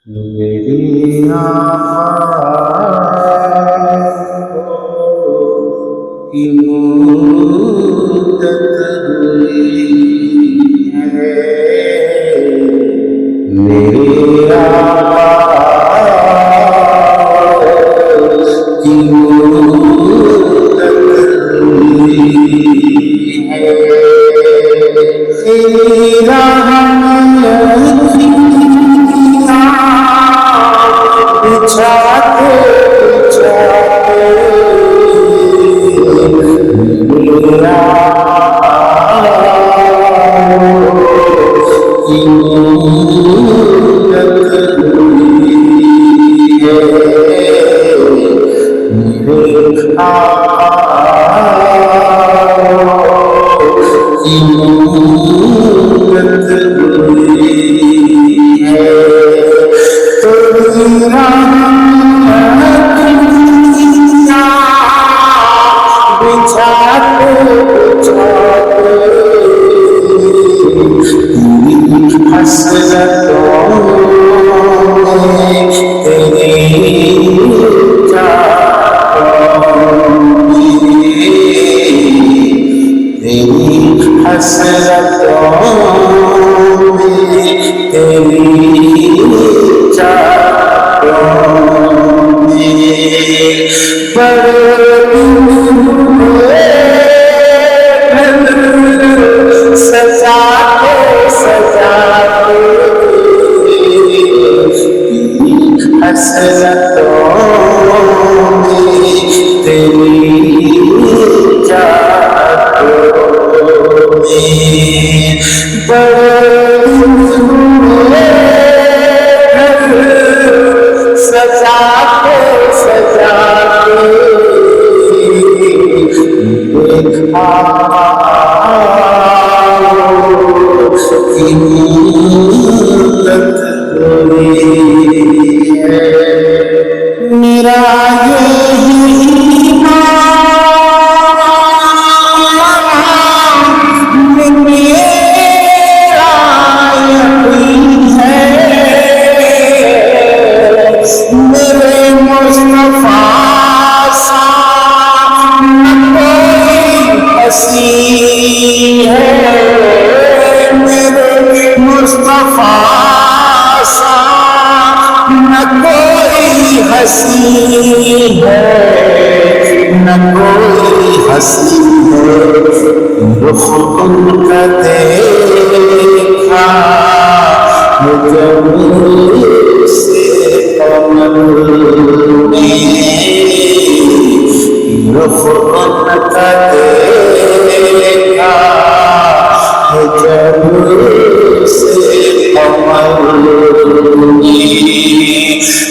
میری آقا کی مدت ہوئی ہے، میری آقا کی مدت ہوئی ہے، بچھاتے بچھاتے میرا کی مدت ہوئی ہے، میرے آقا کی مدت ہوئی ہے، بچھاتے بچھاتے حسرتوں میں تیری چاہتوں میں، تیری حسرتوں میں تیری چاہتوں میں، بڑے سجاتے سجاتے حسرتوں میں تیری چاہتوں میں، سجاتے سجاتے کی مدت ہوئی ہے، میرا یہی ایمان میرا یقین ہے، میرے مصطفیٰ سا نہ کوئی ہنسی ہے، میرے مصطفیٰ سا نہ کوئی ہنسی ہے، نہ کوئی ہنسی ہے، رخ ان کا دیکھا جب سے قمر میں، رخ ان کا دیکھا جب سے قمر میں،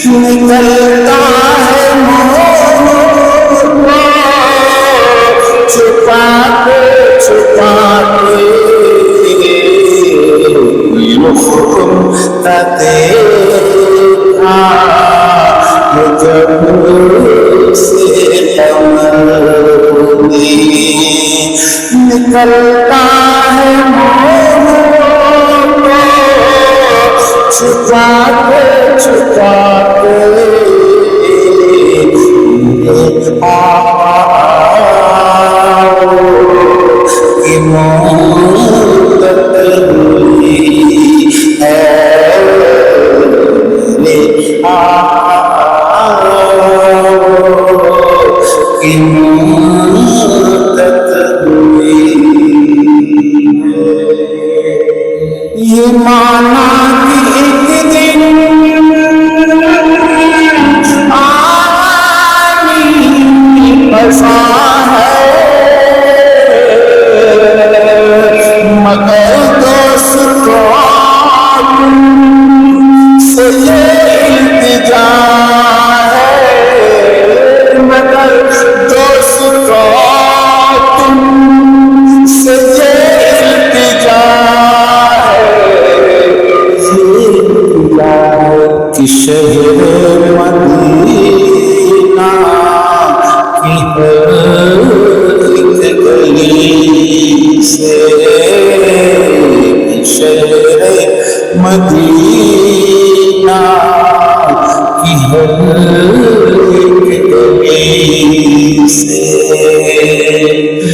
نکلتا ہے منہ چھپاتے چھپاتے، رخ ان کا دیکھا جب سے قمر میں، نکلتا ہے منہ چھپاتے چھپاتے، کی مدت ہوئی ہے، میرے آقا کی مدت ہوئی ہے، یہ مانا کہ ایک دن آنی بسا ہے، مگر دوست کو تم سے یہ التجا ہے، مگر دوست کو تم سے یہ التجا ہے، کہ شہر مدینہ کی ہر ایک گلی سے، شہر مدینہ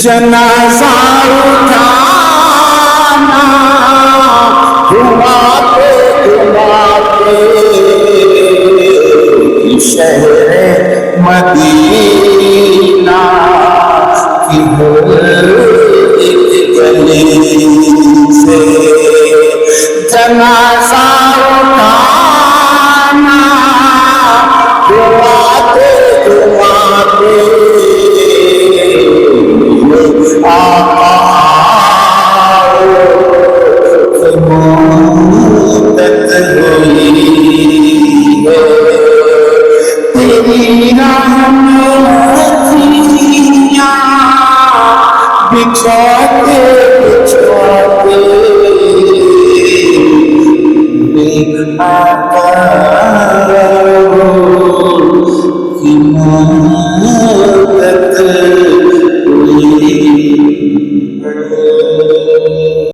جنازہ اٹھانا گھماتے گھماتے شہر مدینہ کی ہر ایک گلی سے جنازہ اٹھانا گھماتے گھماتے آقا مدت ہوئی ہے تیری رحمتیاں بچھاتے بچھاتے آقا کی مدت ہوئی